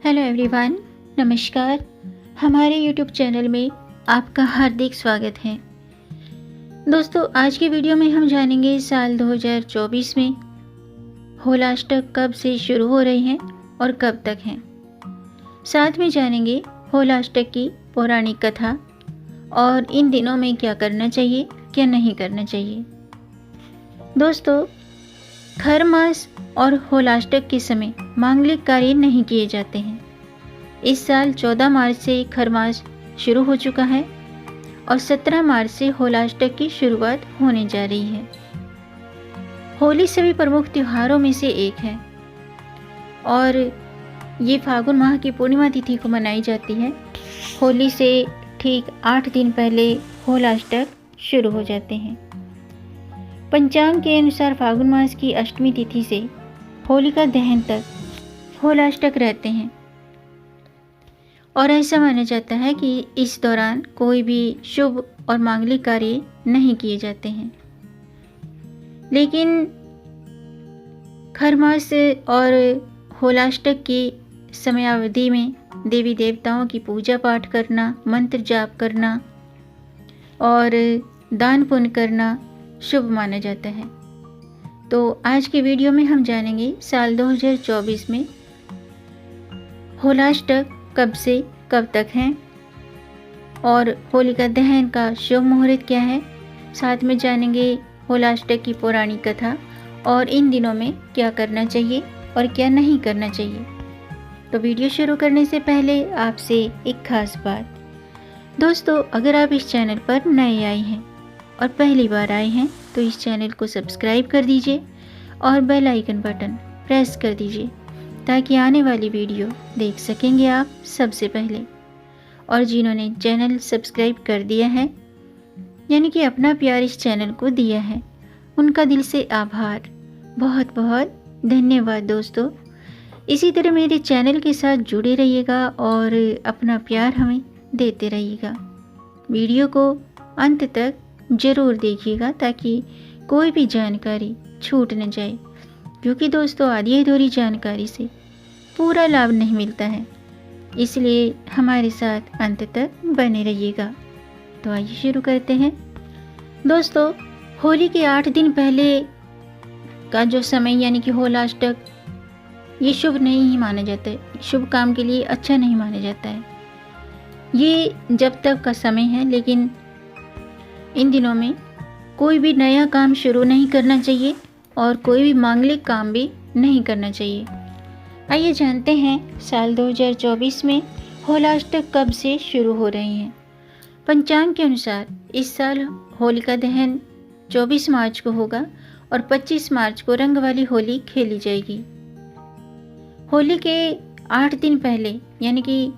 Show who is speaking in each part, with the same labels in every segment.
Speaker 1: Hello everyone, नमस्कार। हमारे YouTube channel में आपका हार्दिक स्वागत है। दोस्तों, आज की वीडियो में हम जानेंगे साल 2024 में होलाष्टक कब से शुरू हो रहे हैं और कब तक हैं। साथ में जानेंगे होलाष्टक की पौराणिक कथा और इन दिनों में क्या करना चाहिए, क्या नहीं करना चाहिए। दोस्तों, खर मास और होलाष्टक के समय मांगलिक कार्य नहीं किए जाते हैं। इस साल 14 मार्च से खर मास शुरू हो चुका है और 17 मार्च से होलाष्टक की शुरुआत होने जा रही है। होली सभी प्रमुख त्योहारों में से एक है और ये फागुन माह की पूर्णिमा तिथि को मनाई जाती है। होली से ठीक 8 दिन पहले होलाष्टक शुरू हो जाते हैं। पंचांग के अनुसार फागुन मास की अष्टमी तिथि से होलिका दहन तक होलाष्टक रहते हैं और ऐसा माना जाता है कि इस दौरान कोई भी शुभ और मांगलिक कार्य नहीं किए जाते हैं। लेकिन खर मास और होलाष्टक की समयावधि में देवी देवताओं की पूजा पाठ करना, मंत्र जाप करना और दान पुण्य करना शुभ माना जाता है। तो आज के वीडियो में हम जानेंगे साल 2024 में होलाष्टक कब से कब तक हैं और होलिका दहन का शुभ मुहूर्त क्या है। साथ में जानेंगे होलाष्टक की पौराणिक कथा और इन दिनों में क्या करना चाहिए और क्या नहीं करना चाहिए। तो वीडियो शुरू करने से पहले आपसे एक खास बात। दोस्तों, अगर आप इस चैनल पर नए आए हैं और पहली बार आए हैं तो इस चैनल को सब्सक्राइब कर दीजिए और बेल आइकन बटन प्रेस कर दीजिए ताकि आने वाली वीडियो देख सकेंगे आप सबसे पहले। और जिन्होंने चैनल सब्सक्राइब कर दिया है, यानी कि अपना प्यार इस चैनल को दिया है, उनका दिल से आभार, बहुत बहुत धन्यवाद। दोस्तों, इसी तरह मेरे चैनल के साथ जुड़े रहिएगा और अपना प्यार हमें देते रहिएगा। वीडियो को अंत तक ज़रूर देखिएगा ताकि कोई भी जानकारी छूट न जाए, क्योंकि दोस्तों आधी अधूरी जानकारी से पूरा लाभ नहीं मिलता है। इसलिए हमारे साथ अंत तक बने रहिएगा। तो आइए शुरू करते हैं। दोस्तों, होली के 8 दिन पहले का जो समय यानी कि होलाष्टक, ये शुभ नहीं माना जाता है, शुभ काम के लिए अच्छा नहीं माना जाता है। ये जब तक का समय है, लेकिन इन दिनों में कोई भी नया काम शुरू नहीं करना चाहिए और कोई भी मांगलिक काम भी नहीं करना चाहिए। आइए जानते हैं साल 2024 में होलाष्टक कब से शुरू हो रहे हैं। पंचांग के अनुसार इस साल होलिका दहन 24 मार्च को होगा और 25 मार्च को रंग वाली होली खेली जाएगी। होली के 8 दिन पहले यानी कि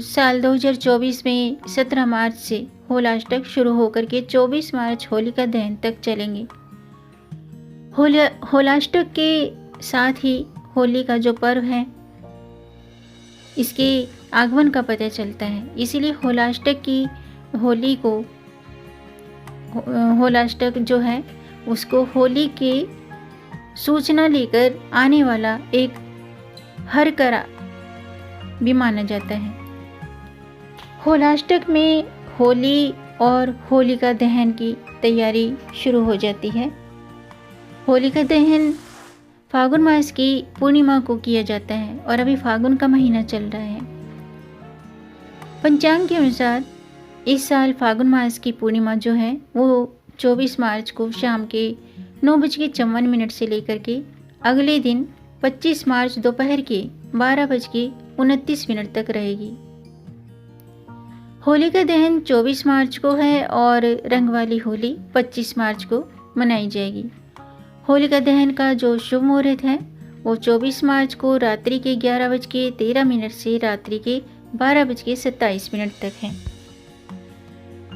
Speaker 1: साल 2024 में 17 मार्च से होलाष्टक शुरू होकर के 24 मार्च होलिका दहन तक चलेंगे। होलाष्टक के साथ ही होली का जो पर्व है, इसके आगमन का पता चलता है। इसीलिए होलाष्टक की होली को, होलाष्टक जो है उसको होली के सूचना लेकर आने वाला एक हरकरा भी माना जाता है। होलाष्टक में होली और होलिका दहन की तैयारी शुरू हो जाती है। होलिका दहन फागुन मास की पूर्णिमा को किया जाता है और अभी फागुन का महीना चल रहा है। पंचांग के अनुसार इस साल फागुन मास की पूर्णिमा जो है वो 24 मार्च को शाम के 9:54 से लेकर के अगले दिन 25 मार्च दोपहर के 12:29 तक रहेगी। होलिका दहन 24 मार्च को है और रंग वाली होली 25 मार्च को मनाई जाएगी। होलिका दहन का जो शुभ मुहूर्त है वो 24 मार्च को रात्रि के 11:13 से रात्रि के 12:27 तक है।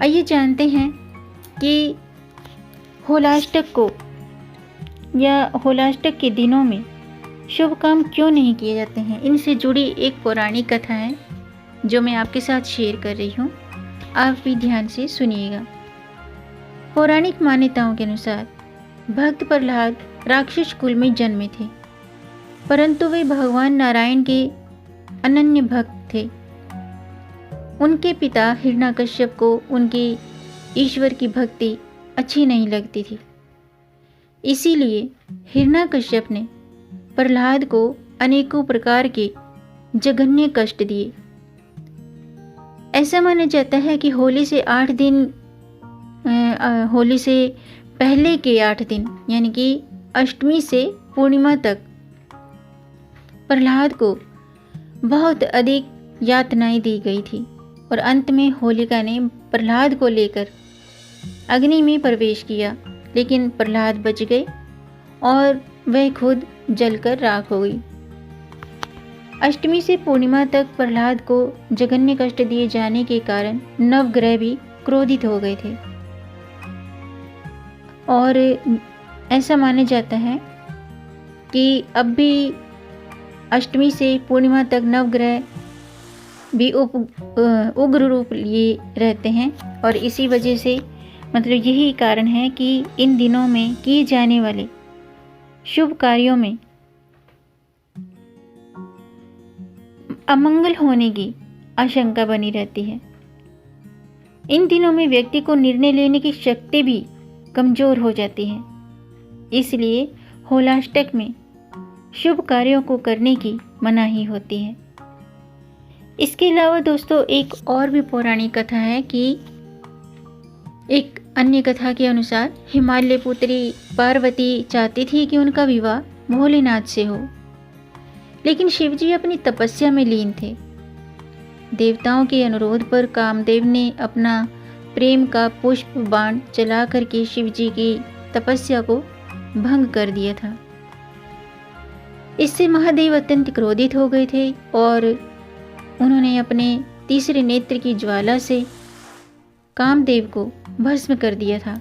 Speaker 1: आइए जानते हैं कि होलाष्टक को या होलाष्टक के दिनों में शुभ काम क्यों नहीं किए जाते हैं। इनसे जुड़ी एक पौराणिक कथा है जो मैं आपके साथ शेयर कर रही हूँ, आप भी ध्यान से सुनिएगा। पौराणिक मान्यताओं के अनुसार भक्त प्रहलाद राक्षस कुल में जन्मे थे, परंतु वे भगवान नारायण के अनन्य भक्त थे। उनके पिता हिरण्यकश्यप को उनकी ईश्वर की भक्ति अच्छी नहीं लगती थी। इसीलिए हिरण्यकश्यप ने प्रहलाद को अनेकों प्रकार के जघन्य कष्ट दिए। ऐसा माना जाता है कि होली से 8 दिन होली से पहले के 8 दिन यानी कि अष्टमी से पूर्णिमा तक प्रहलाद को बहुत अधिक यातनाएं दी गई थी और अंत में होलिका ने प्रहलाद को लेकर अग्नि में प्रवेश किया, लेकिन प्रहलाद बच गए और वह खुद जलकर राख हो गई। अष्टमी से पूर्णिमा तक प्रहलाद को जघन्य कष्ट दिए जाने के कारण नवग्रह भी क्रोधित हो गए थे और ऐसा माना जाता है कि अब भी अष्टमी से पूर्णिमा तक नवग्रह भी उग्र रूप लिए रहते हैं और इसी वजह से मतलब यही कारण है कि इन दिनों में किए जाने वाले शुभ कार्यों में अमंगल होने की आशंका बनी रहती है। इन दिनों में व्यक्ति को निर्णय लेने की शक्ति भी कमजोर हो जाती है, इसलिए होलाष्टक में शुभ कार्यों को करने की मनाही होती है। इसके अलावा दोस्तों एक और भी पौराणिक कथा है कि एक अन्य कथा के अनुसार हिमालय पुत्री पार्वती चाहती थी कि उनका विवाह भोलेनाथ से हो, लेकिन शिवजी अपनी तपस्या में लीन थे। देवताओं के अनुरोध पर कामदेव ने अपना प्रेम का पुष्प बाण चला करके शिवजी की तपस्या को भंग कर दिया था। इससे महादेव अत्यंत क्रोधित हो गए थे और उन्होंने अपने तीसरे नेत्र की ज्वाला से कामदेव को भस्म कर दिया था।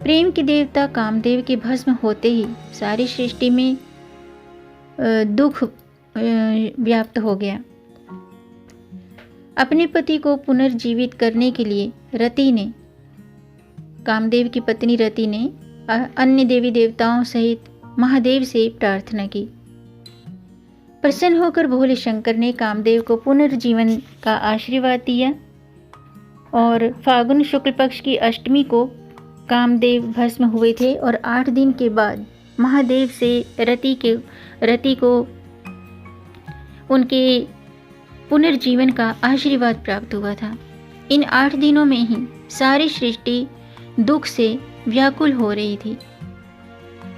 Speaker 1: प्रेम के देवता कामदेव के भस्म होते ही सारी सृष्टि में दुख व्याप्त हो गया। अपने पति को पुनर्जीवित करने के लिए रति ने, कामदेव की पत्नी रति ने अन्य देवी देवताओं सहित महादेव से प्रार्थना की। प्रसन्न होकर भोले शंकर ने कामदेव को पुनर्जीवन का आशीर्वाद दिया और फागुन शुक्ल पक्ष की अष्टमी को कामदेव भस्म हुए थे और 8 दिन के बाद महादेव से रति को उनके पुनर्जीवन का आशीर्वाद प्राप्त हुआ था। इन 8 दिनों में ही सारी सृष्टि दुख से व्याकुल हो रही थी।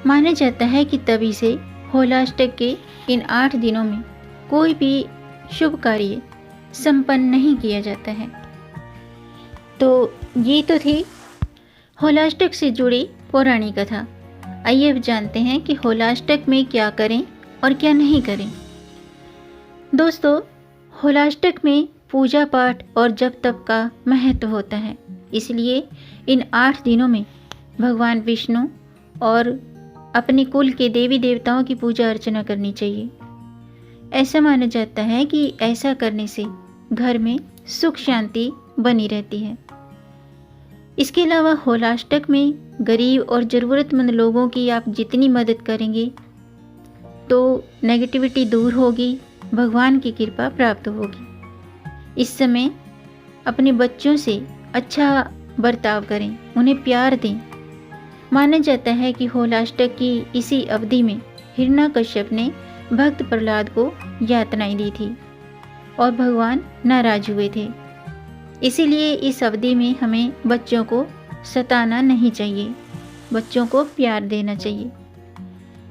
Speaker 1: माना जाता है कि तभी से होलाष्टक के इन 8 दिनों में कोई भी शुभ कार्य संपन्न नहीं किया जाता है। तो ये तो थी होलाष्टक से जुड़ी पौराणिक कथा। आइए अब जानते हैं कि होलाष्टक में क्या करें और क्या नहीं करें। दोस्तों, होलाष्टक में पूजा पाठ और जप तप का महत्व होता है, इसलिए इन 8 दिनों में भगवान विष्णु और अपने कुल के देवी देवताओं की पूजा अर्चना करनी चाहिए। ऐसा माना जाता है कि ऐसा करने से घर में सुख शांति बनी रहती है। इसके अलावा होलाष्टक में गरीब और ज़रूरतमंद लोगों की आप जितनी मदद करेंगे तो नेगेटिविटी दूर होगी, भगवान की कृपा प्राप्त होगी। इस समय अपने बच्चों से अच्छा बर्ताव करें, उन्हें प्यार दें। माना जाता है कि होलाष्टक की इसी अवधि में हिरण्यकश्यप ने भक्त प्रहलाद को यातनाएं दी थी और भगवान नाराज हुए थे। इसीलिए इस अवधि में हमें बच्चों को सताना नहीं चाहिए, बच्चों को प्यार देना चाहिए।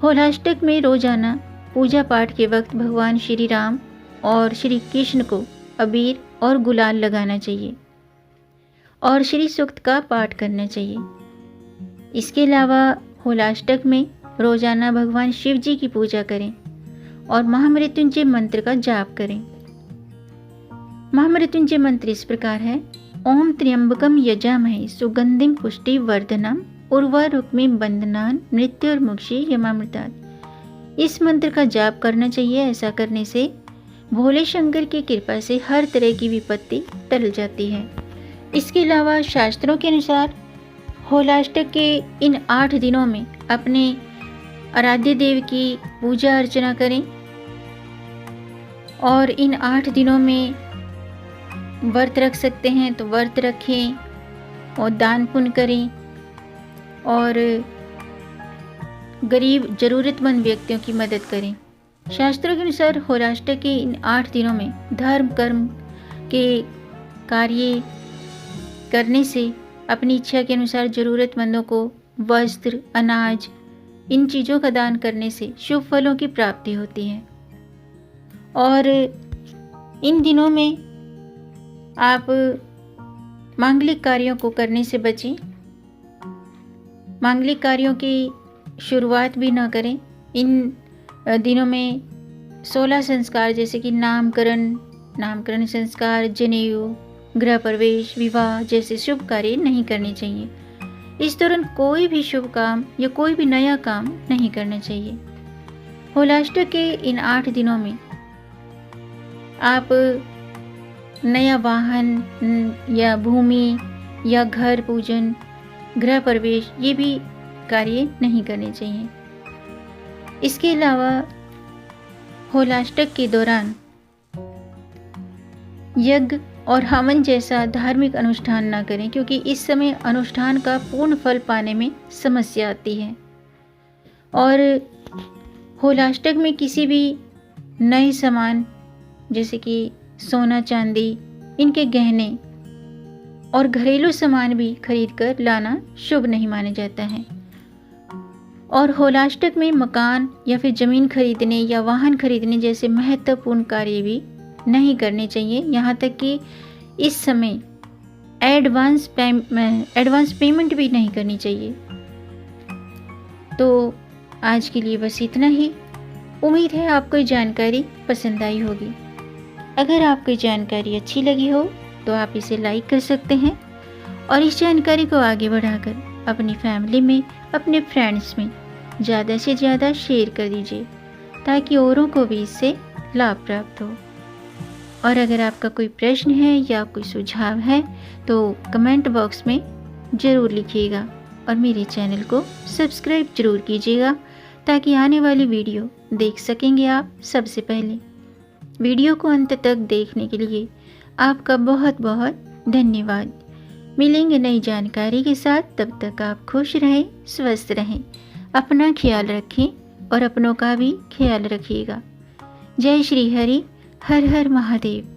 Speaker 1: होलाष्टक में रोजाना पूजा पाठ के वक्त भगवान श्री राम और श्री कृष्ण को अबीर और गुलाल लगाना चाहिए और श्री सूक्त का पाठ करना चाहिए। इसके अलावा होलाष्टक में रोजाना भगवान शिव जी की पूजा करें और महामृत्युंजय मंत्र का जाप करें। महामृत्युंजय मंत्र इस प्रकार है: ओम त्र्यंबकम यजामहे सुगंधिम पुष्टि वर्धनम उर्वारुक्मिं बंधनान मृत्युर्मुक्षि यमामृतात्। इस मंत्र का जाप करना चाहिए। ऐसा करने से भोले शंकर की कृपा से हर तरह की विपत्ति टल जाती है। इसके अलावा शास्त्रों के अनुसार होलाष्टक के इन 8 दिनों में अपने आराध्य देव की पूजा अर्चना करें और इन 8 दिनों में व्रत रख सकते हैं तो व्रत रखें और दान पुण्य करें और गरीब ज़रूरतमंद व्यक्तियों की मदद करें। शास्त्रों के अनुसार होलाष्टक के इन 8 दिनों में धर्म कर्म के कार्य करने से अपनी इच्छा के अनुसार ज़रूरतमंदों को वस्त्र, अनाज, इन चीज़ों का दान करने से शुभ फलों की प्राप्ति होती है। और इन दिनों में आप मांगलिक कार्यों को करने से बचें। मांगलिक कार्यों की शुरुआत भी न करें। इन दिनों में 16 संस्कार जैसे कि नामकरण संस्कार, जनेऊ, गृह प्रवेश, विवाह जैसे शुभ कार्य नहीं करने चाहिए। इस दौरान कोई भी शुभ काम या कोई भी नया काम नहीं करना चाहिए। होलाष्टक के इन 8 दिनों में आप नया वाहन या भूमि या घर पूजन, गृह प्रवेश ये भी कार्य नहीं करने चाहिए। इसके अलावा होलाष्टक के दौरान यज्ञ और हवन जैसा धार्मिक अनुष्ठान ना करें, क्योंकि इस समय अनुष्ठान का पूर्ण फल पाने में समस्या आती है। और होलाष्टक में किसी भी नए सामान जैसे कि सोना चांदी, इनके गहने और घरेलू सामान भी खरीद कर लाना शुभ नहीं माना जाता है। और होलाष्टक में मकान या फिर ज़मीन खरीदने या वाहन खरीदने जैसे महत्वपूर्ण कार्य भी नहीं करने चाहिए। यहाँ तक कि इस समय एडवांस पेमेंट भी नहीं करनी चाहिए। तो आज के लिए बस इतना ही। उम्मीद है आपको ये जानकारी पसंद आई होगी। अगर आपको जानकारी अच्छी लगी हो तो आप इसे लाइक कर सकते हैं और इस जानकारी को आगे बढ़ाकर अपनी फैमिली में, अपने फ्रेंड्स में ज़्यादा से ज़्यादा शेयर कर दीजिए ताकि औरों को भी इससे लाभ प्राप्त हो। और अगर आपका कोई प्रश्न है या कोई सुझाव है तो कमेंट बॉक्स में ज़रूर लिखिएगा और मेरे चैनल को सब्सक्राइब ज़रूर कीजिएगा ताकि आने वाली वीडियो देख सकेंगे आप सबसे पहले। वीडियो को अंत तक देखने के लिए आपका बहुत बहुत धन्यवाद। मिलेंगे नई जानकारी के साथ, तब तक आप खुश रहें, स्वस्थ रहें, अपना ख्याल रखें और अपनों का भी ख्याल रखिएगा। जय श्री हरि, हर हर महादेव।